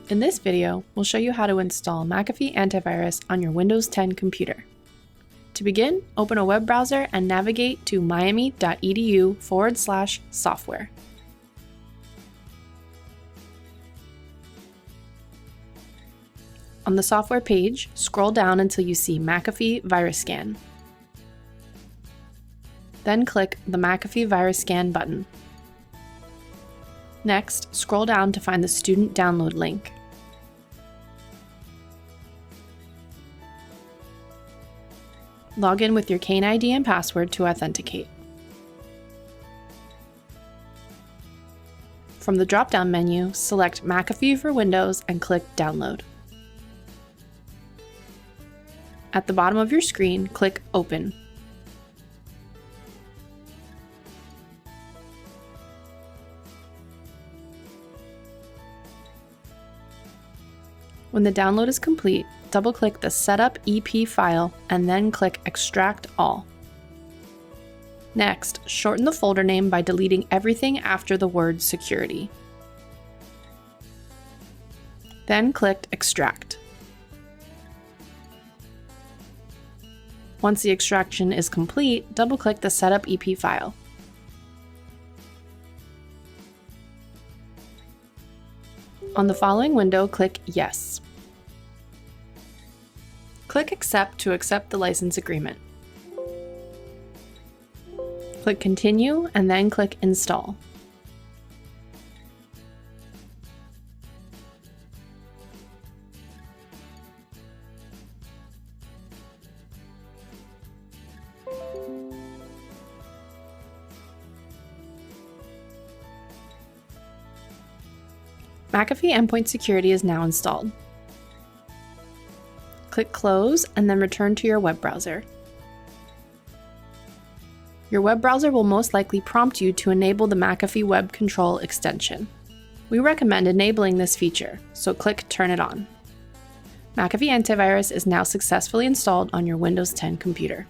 In this video, we'll show you how to install McAfee antivirus on your Windows 10 computer. To begin, open a web browser and navigate to miami.edu/software. On the software page, scroll down until you see McAfee Virus Scan. Then click the McAfee Virus Scan button. Next, scroll down to find the student download link. Log in with your Kane ID and password to authenticate. From the drop-down menu, select McAfee for Windows and click Download. At the bottom of your screen, click Open. When the download is complete, double-click the Setup EP file and then click Extract All. Next, shorten the folder name by deleting everything after the word Security. Then click Extract. Once the extraction is complete, double-click the Setup EP file. On the following window, click Yes. Click Accept to accept the license agreement. Click Continue and then click Install. McAfee Endpoint Security is now installed. Click Close and then return to your web browser. Your web browser will most likely prompt you to enable the McAfee Web Control extension. We recommend enabling this feature, so click Turn it on. McAfee Antivirus is now successfully installed on your Windows 10 computer.